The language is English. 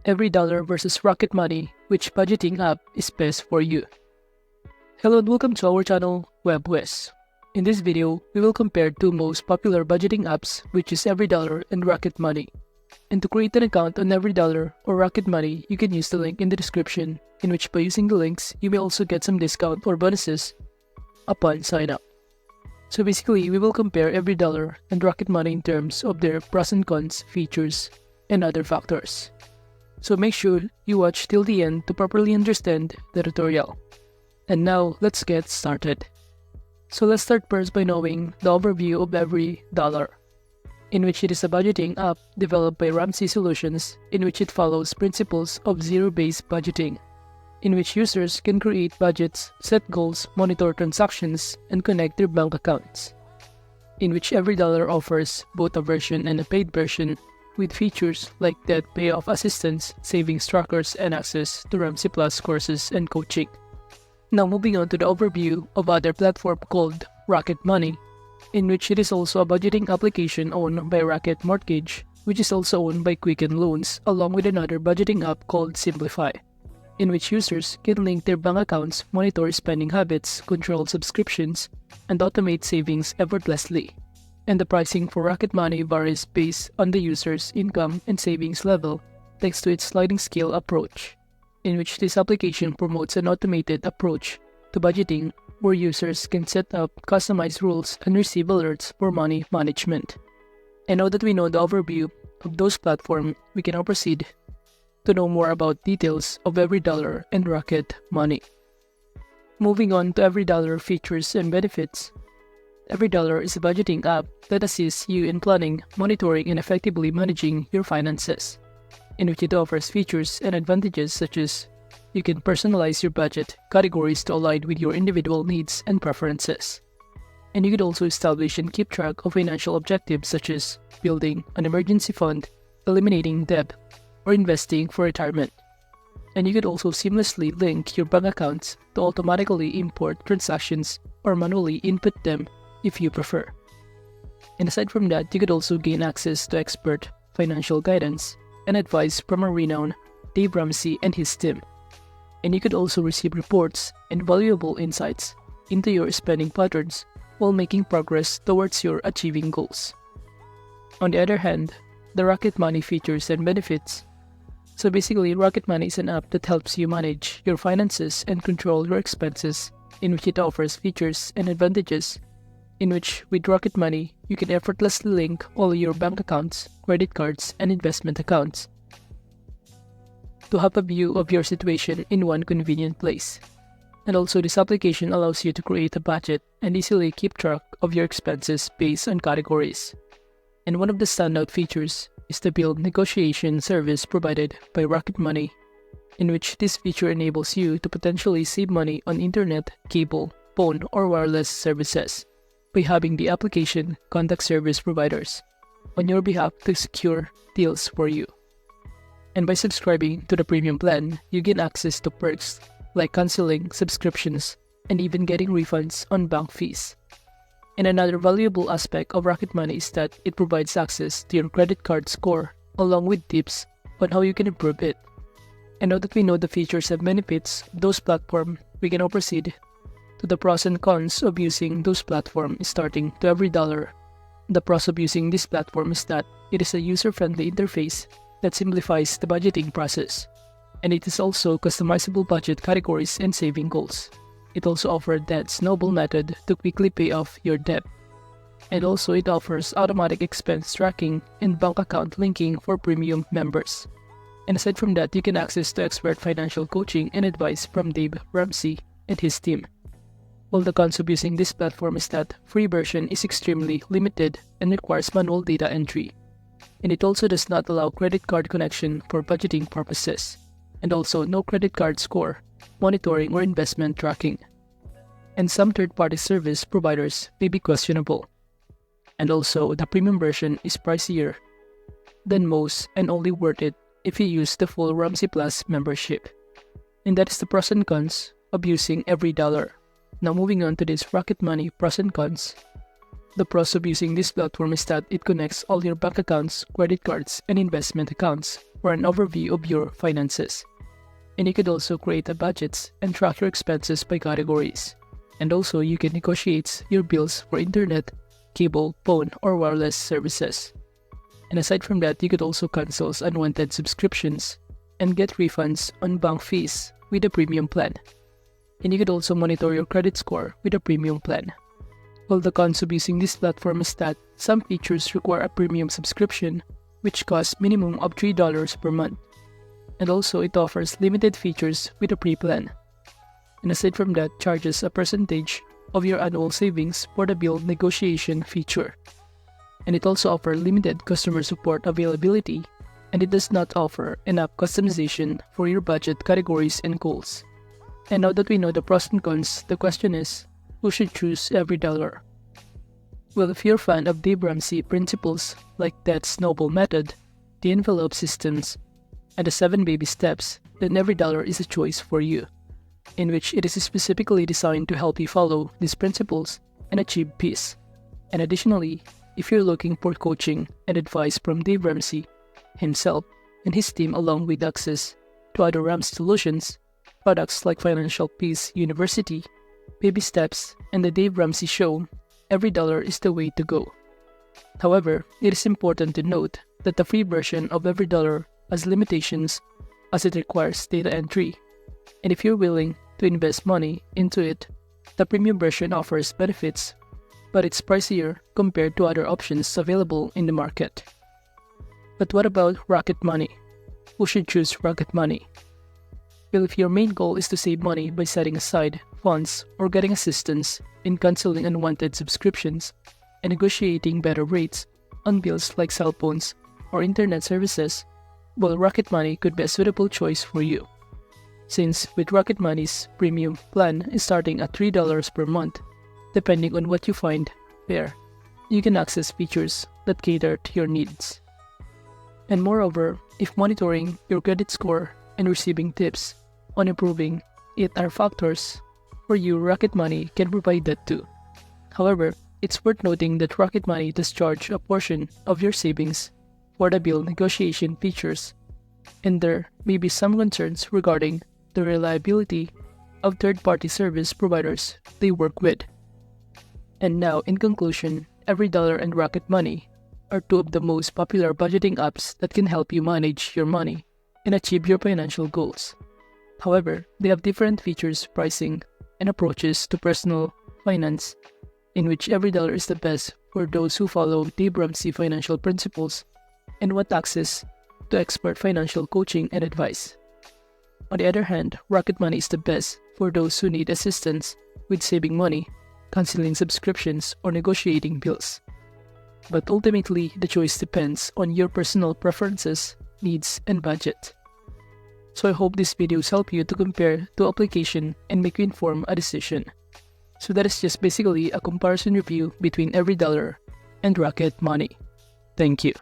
EveryDollar versus Rocket Money, which budgeting app is best for you? Hello and welcome to our channel, WebWest. In this video, we will compare two most popular budgeting apps, which is EveryDollar and Rocket Money. And to create an account on EveryDollar or Rocket Money, you can use the link in the description, in which by using the links, you may also get some discount or bonuses upon sign up. So basically, we will compare EveryDollar and Rocket Money in terms of their pros and cons, features, and other factors. So make sure you watch till the end to properly understand the tutorial. And now, let's get started. So let's start first by knowing the overview of EveryDollar, in which it is a budgeting app developed by Ramsey Solutions, in which it follows principles of zero-based budgeting, in which users can create budgets, set goals, monitor transactions, and connect their bank accounts. In which EveryDollar offers both a version and a paid version, with features like debt payoff assistance, savings trackers, and access to Ramsey Plus courses and coaching. Now moving on to the overview of other platform called Rocket Money, in which it is also a budgeting application owned by Rocket Mortgage, which is also owned by Quicken Loans, along with another budgeting app called Simplify, in which users can link their bank accounts, monitor spending habits, control subscriptions, and automate savings effortlessly. And the pricing for Rocket Money varies based on the user's income and savings level, thanks to its sliding scale approach, in which this application promotes an automated approach to budgeting where users can set up customized rules and receive alerts for money management. And now that we know the overview of those platforms, we can now proceed to know more about details of EveryDollar and Rocket Money. Moving on to EveryDollar features and benefits. EveryDollar is a budgeting app that assists you in planning, monitoring, and effectively managing your finances, in which it offers features and advantages such as you can personalize your budget categories to align with your individual needs and preferences. And you can also establish and keep track of financial objectives such as building an emergency fund, eliminating debt, or investing for retirement. And you could also seamlessly link your bank accounts to automatically import transactions or manually input them if you prefer. And aside from that, you could also gain access to expert financial guidance and advice from a renowned Dave Ramsey and his team. And you could also receive reports and valuable insights into your spending patterns while making progress towards your achieving goals. On the other hand, the Rocket Money features and benefits. So basically, Rocket Money is an app that helps you manage your finances and control your expenses, in which it offers features and advantages, in which with Rocket Money, you can effortlessly link all your bank accounts, credit cards, and investment accounts to have a view of your situation in one convenient place. And also, this application allows you to create a budget and easily keep track of your expenses based on categories. And one of the standout features is the bill negotiation service provided by Rocket Money, in which this feature enables you to potentially save money on internet, cable, phone, or wireless services by having the application contact service providers on your behalf to secure deals for you. And by subscribing to the premium plan, you gain access to perks like canceling subscriptions and even getting refunds on bank fees. And another valuable aspect of Rocket Money is that it provides access to your credit card score along with tips on how you can improve it. And now that we know the features and benefits of those platforms, we can now proceed to the pros and cons of using those platforms, starting to EveryDollar. The pros of using this platform is that it is a user-friendly interface that simplifies the budgeting process, and it is also customizable budget categories and saving goals. It also offers that snowball method to quickly pay off your debt, and also it offers automatic expense tracking and bank account linking for premium members. And aside from that, you can access to expert financial coaching and advice from Dave Ramsey and his team. While the cons of using this platform is that free version is extremely limited and requires manual data entry, and it also does not allow credit card connection for budgeting purposes, and also no credit card score, monitoring, or investment tracking. And some third-party service providers may be questionable. And also, the premium version is pricier than most and only worth it if you use the full Ramsey Plus membership. And that is the pros and cons of using EveryDollar. Now moving on to this Rocket Money pros and cons. The pros of using this platform is that it connects all your bank accounts, credit cards, and investment accounts or an overview of your finances. And you could also create a budgets and track your expenses by categories. And also you can negotiate your bills for internet, cable, phone, or wireless services. And aside from that, you could also cancel unwanted subscriptions and get refunds on bank fees with a premium plan. And you could also monitor your credit score with a premium plan. Well, the cons of using this platform is that some features require a premium subscription, which costs minimum of $3 per month. And also it offers limited features with a pre-plan. And aside from that, charges a percentage of your annual savings for the bill negotiation feature. And it also offers limited customer support availability, and it does not offer enough customization for your budget categories and goals. And now that we know the pros and cons, the question is, who should choose EveryDollar? Well, if you're a fan of Dave Ramsey principles like that snowball method, the envelope systems, and the 7 baby steps, then EveryDollar is a choice for you, in which it is specifically designed to help you follow these principles and achieve peace. And additionally, if you're looking for coaching and advice from Dave Ramsey himself and his team, along with access to other Ramsey solutions, products like Financial Peace University, Baby Steps, and the Dave Ramsey Show, EveryDollar is the way to go. However, it is important to note that the free version of EveryDollar has limitations as it requires data entry, and if you're willing to invest money into it, the premium version offers benefits, but it's pricier compared to other options available in the market. But what about Rocket Money? Who should choose Rocket Money? Well, if your main goal is to save money by setting aside funds or getting assistance in canceling unwanted subscriptions and negotiating better rates on bills like cell phones or internet services, well, Rocket Money could be a suitable choice for you. Since with Rocket Money's premium plan is starting at $3 per month, depending on what you find fair, you can access features that cater to your needs. And moreover, if monitoring your credit score and receiving tips on improving it are factors for you, Rocket Money can provide that too. However, it's worth noting that Rocket Money does charge a portion of your savings for the bill negotiation features, and there may be some concerns regarding the reliability of third-party service providers they work with. And now, in conclusion, EveryDollar and Rocket Money are two of the most popular budgeting apps that can help you manage your money and achieve your financial goals. However, they have different features, pricing, and approaches to personal finance, in which EveryDollar is the best for those who follow Dave Ramsey financial principles and want access to expert financial coaching and advice. On the other hand, Rocket Money is the best for those who need assistance with saving money, canceling subscriptions, or negotiating bills. But ultimately, the choice depends on your personal preferences, needs, and budget. So I hope these videos help you to compare two applications and make you inform a decision. So that is just basically a comparison review between EveryDollar and Rocket Money. Thank you.